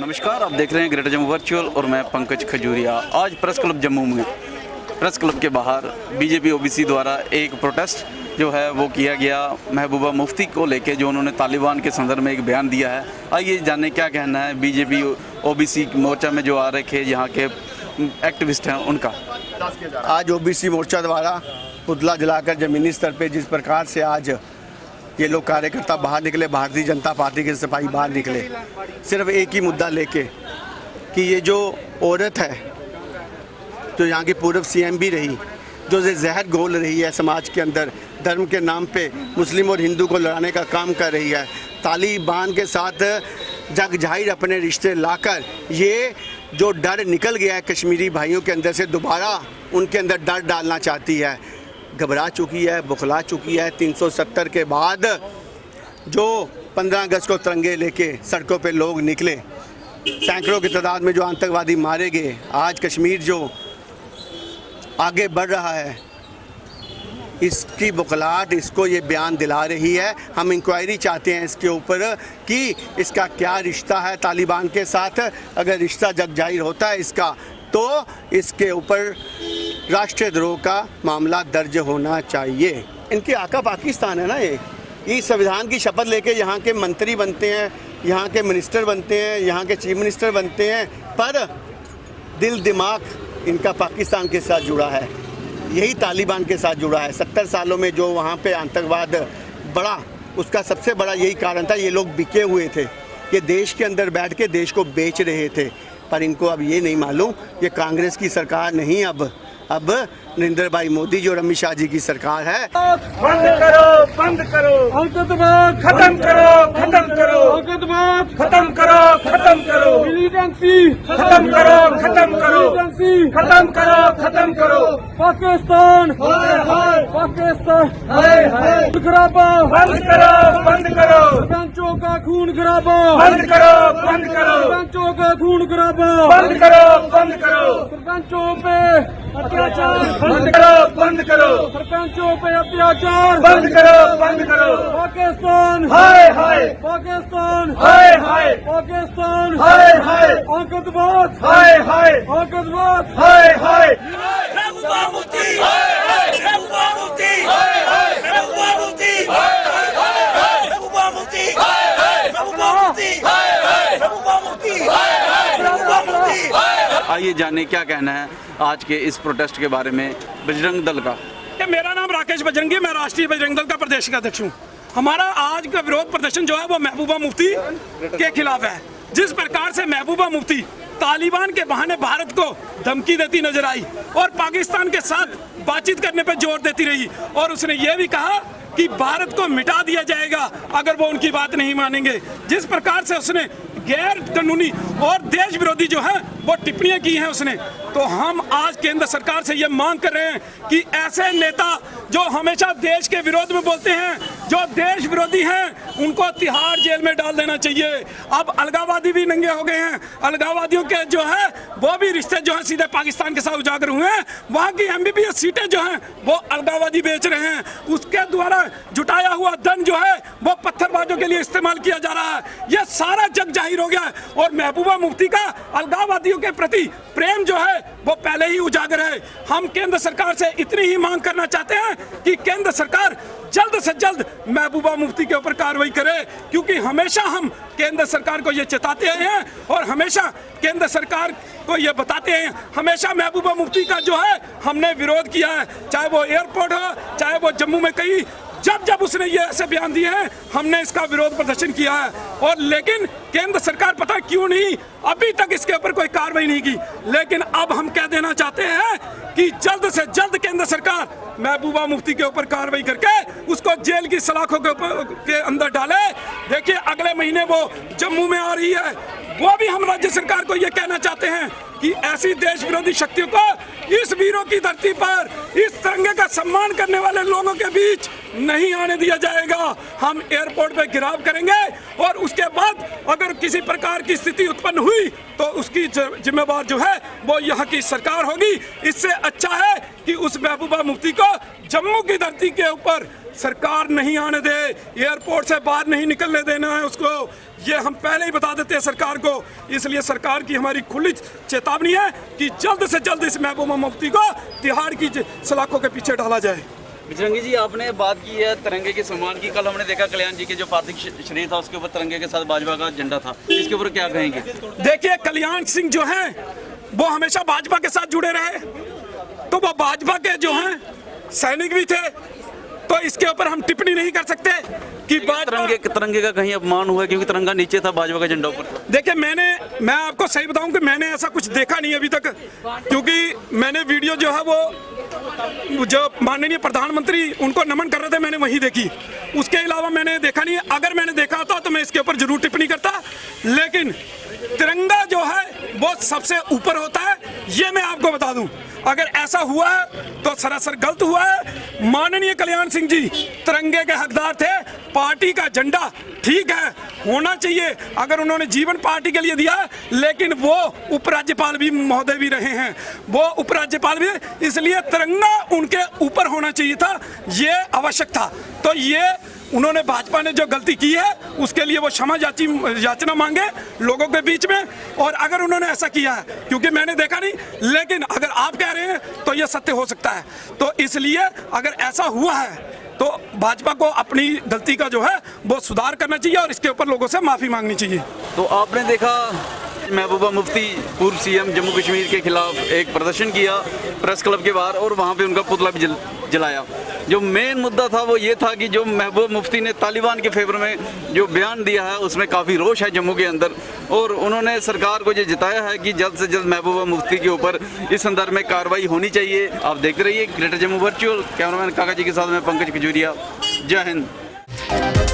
नमस्कार, आप देख रहे हैं ग्रेटर जम्मू वर्चुअल और मैं पंकज खजूरिया। आज प्रेस क्लब जम्मू में प्रेस क्लब के बाहर बीजेपी ओबीसी द्वारा एक प्रोटेस्ट जो है वो किया गया महबूबा मुफ्ती को लेके, जो उन्होंने तालिबान के संदर्भ में एक बयान दिया है। आइए जाने क्या कहना है बीजेपी ओबीसी मोर्चा में जो आ रखे यहाँ के एक्टिविस्ट हैं उनका। आज ओबीसी मोर्चा द्वारा पुतला जलाकर ज़मीनी स्तर पे जिस प्रकार से आज ये लोग कार्यकर्ता बाहर निकले, भारतीय जनता पार्टी के सिपाही बाहर निकले, सिर्फ एक ही मुद्दा लेके कि ये जो औरत है जो यहाँ की पूर्व सीएम भी रही, जो जहर घोल रही है समाज के अंदर, धर्म के नाम पे मुस्लिम और हिंदू को लड़ाने का काम कर रही है, तालिबान के साथ जग जाहिर अपने रिश्ते लाकर ये जो डर निकल गया है कश्मीरी भाइयों के अंदर से, दोबारा उनके अंदर डर डालना चाहती है। घबरा चुकी है, बुखला चुकी है। 370 के बाद जो 15 अगस्त को तिरंगे लेके सड़कों पे लोग निकले, सैकड़ों की तादाद में जो आतंकवादी मारे गए, आज कश्मीर जो आगे बढ़ रहा है, इसकी बुखलाहट इसको ये बयान दिला रही है। हम इंक्वायरी चाहते हैं इसके ऊपर कि इसका क्या रिश्ता है तालिबान के साथ। अगर रिश्ता जग जाहिर होता है इसका, तो इसके ऊपर राष्ट्रद्रोह का मामला दर्ज होना चाहिए। इनके आका पाकिस्तान है ना, ये संविधान की शपथ लेके यहाँ के मंत्री बनते हैं, यहाँ के मिनिस्टर बनते हैं, यहाँ के चीफ मिनिस्टर बनते हैं, पर दिल दिमाग इनका पाकिस्तान के साथ जुड़ा है, यही तालिबान के साथ जुड़ा है। 70 सालों में जो वहाँ पे आतंकवाद बढ़ा, उसका सबसे बड़ा यही कारण था, ये लोग बिके हुए थे, ये देश के अंदर बैठ के देश को बेच रहे थे। पर इनको अब ये नहीं मालूम ये कांग्रेस की सरकार नहीं, अब नरेंद्र भाई मोदी जो अमित शाह जी की सरकार है। बंद करो, बंद करो, आतंकवाद खत्म करो, खत्म करो, आतंकवाद खत्म करो, खत्म करो, मिलिटेंसी खत्म करो, खत्म करो, मिलिटेंसी खत्म करो, खत्म करो। पाकिस्तान हाय हाय, पाकिस्तान हाय हाय, खराबा बंद करो, बंद करो, सरपंचों का खून खराबा बंद करो, बंद करो, सरपंचों का खून खराबा बंद करो, बंद करो, सरपंचों पे अत्याचार बंद करो, बंद करो, सरपंचों पे अत्याचार बंद करो, बंद करो। पाकिस्तान हाय हाय, पाकिस्तान हाय हाय, पाकिस्तान हाय हाय, आतंकवाद हाय हाय, आतंकवाद हाय हाय। महबूबा मुफ्ती हाय हाय, महबूबा मुफ्ती हाय हाय, महबूबा मुफ्ती हाय हाय, महबूबा मुफ्ती हाय हाय, महबूबा मुफ्ती हाय हाय, महबूबा मुफ्ती हाय हाय, महबूबा मुफ्ती हाय हाय। आइए जाने क्या कहना है आज के इस प्रोटेस्ट के बारे में बजरंग दल का। मेरा नाम राकेश बजरंगी, मैं राष्ट्रीय बजरंग दल का प्रदेश का अध्यक्ष हूँ। हमारा आज का विरोध प्रदर्शन जो है वो महबूबा मुफ्ती के खिलाफ है। जिस प्रकार से महबूबा मुफ्ती तालिबान के बहाने भारत को धमकी देती नजर आई और पाकिस्तान के साथ बातचीत करने पर जोर देती रही, और उसने ये भी कहा कि भारत को मिटा दिया जाएगा अगर वो उनकी बात नहीं मानेंगे। जिस प्रकार से उसने गैर कानूनी और देश विरोधी जो है वो टिप्पणियां की हैं उसने, तो हम आज केंद्र सरकार से ये मांग कर रहे हैं कि ऐसे नेता जो हमेशा देश के विरोध में बोलते हैं, जो देश विरोधी हैं, उनको तिहाड़ जेल में डाल देना चाहिए। अब अलगाववादी भी नंगे हो गए हैं, अलगाववादियों के जो है वो भी रिश्ते जो है सीधे पाकिस्तान के साथ उजागर हुए हैं। वहाँ की MBBS सीटें जो हैं वो अलगाववादी बेच रहे हैं, उसके द्वारा जुटाया हुआ धन जो है वो पत्थरबाजों के लिए इस्तेमाल किया जा रहा है। ये सारा जग जाहिर हो गया है और महबूबा मुफ्ती का अलगाववादियों के प्रति प्रेम जो है वो पहले ही उजागर है। हम केंद्र सरकार से इतनी ही मांग करना चाहते हैं कि केंद्र सरकार जल्द से जल्द महबूबा मुफ्ती के ऊपर कार्रवाई करे, क्योंकि हमेशा हम केंद्र सरकार को ये चेताते हैं और हमेशा केंद्र सरकार को ये बताते हैं, हमेशा महबूबा मुफ्ती का जो है हमने विरोध किया है, चाहे वो एयरपोर्ट हो, चाहे वो जम्मू में कहीं जब जब उसने ये ऐसे बयान दिए हैं हमने इसका विरोध प्रदर्शन किया है। और लेकिन केंद्र सरकार पता क्यों नहीं अभी तक इसके ऊपर कोई कार्रवाई नहीं की। लेकिन अब हम कह देना चाहते हैं कि जल्द से जल्द केंद्र सरकार महबूबा मुफ्ती के ऊपर कार्रवाई करके उसको जेल की सलाखों के अंदर डाले। देखिए अगले महीने वो जम्मू में आ रही है, वो भी हम राज्य सरकार को ये कहना चाहते हैं कि ऐसी देश विरोधी शक्तियों को इस वीरों की धरती पर, इस तिरंगे का सम्मान करने वाले लोगों के बीच नहीं आने दिया जाएगा। हम एयरपोर्ट पे गिराव करेंगे और उसके बाद अगर किसी प्रकार की स्थिति उत्पन्न हुई तो उसकी जिम्मेवार जो है वो यहाँ की सरकार होगी। इससे अच्छा है कि उस महबूबा मुफ्ती को जम्मू की धरती के ऊपर सरकार नहीं आने दे, एयरपोर्ट से बाहर नहीं निकलने देना है उसको, ये हम पहले ही बता देते हैं सरकार को। इसलिए सरकार की हमारी खुली चेतावनी है कि जल्द से जल्द इस महबूबा मुफ्ती को तिहाड़ की सलाखों के पीछे डाला जाए। बजरंगी जी, आपने बात की है तिरंगे के सम्मान की। कल हमने देखा कल्याण जी के जो पार्थिव शरीर था उसके ऊपर तिरंगे के साथ भाजपा का झंडा था, इसके ऊपर क्या कहेंगे? देखिए, कल्याण सिंह जो हैं वो हमेशा भाजपा के साथ जुड़े रहे, तो वो भाजपा के जो हैं सैनिक भी थे, तो इसके ऊपर हम टिप्पणी नहीं कर सकते कि तिरंगे का कहीं अपमान हुआ, क्योंकि तिरंगा नीचे था, भाजपा का झंडा ऊपर था। देखिए, मैं आपको सही बताऊं कि मैंने ऐसा कुछ देखा नहीं अभी तक, क्योंकि मैंने वीडियो जो है वो जो माननीय प्रधानमंत्री उनको नमन कर रहे थे मैंने वही देखी, उसके अलावा मैंने देखा नहीं। अगर मैंने देखा होता तो मैं इसके ऊपर जरूर टिप्पणी करता, लेकिन तिरंगा जो है वो सबसे ऊपर होता है, ये मैं आपको बता दूं। अगर ऐसा हुआ है तो सरासर गलत हुआ है। माननीय कल्याण सिंह जी तिरंगे के हकदार थे, पार्टी का झंडा ठीक है होना चाहिए, अगर उन्होंने जीवन पार्टी के लिए दिया, लेकिन वो उपराज्यपाल भी महोदय भी रहे हैं, वो उपराज्यपाल भी, इसलिए तिरंगा उनके ऊपर होना चाहिए था, ये आवश्यक था। तो ये उन्होंने, भाजपा ने जो गलती की है उसके लिए वो क्षमा याचना मांगे लोगों के बीच में। और अगर उन्होंने ऐसा किया है, क्योंकि मैंने देखा नहीं, लेकिन अगर आप कह रहे हैं तो ये सत्य हो सकता है, तो इसलिए अगर ऐसा हुआ है तो भाजपा को अपनी गलती का जो है वो सुधार करना चाहिए और इसके ऊपर लोगों से माफी मांगनी चाहिए। तो आपने देखा महबूबा मुफ्ती पूर्व सीएम जम्मू कश्मीर के खिलाफ एक प्रदर्शन किया प्रेस क्लब के बाहर, और वहाँ पे उनका पुतला भी जलाया। जो मेन मुद्दा था वो ये था कि जो महबूबा मुफ्ती ने तालिबान के फेवर में जो बयान दिया है उसमें काफ़ी रोष है जम्मू के अंदर, और उन्होंने सरकार को ये जताया है कि जल्द से जल्द महबूबा मुफ्ती के ऊपर इस संदर्भ में कार्रवाई होनी चाहिए। आप देखते रहिए ग्रेटर जम्मू वर्चुअल। कैमरामैन काका जी के साथ में पंकज खजूरिया। जय हिंद।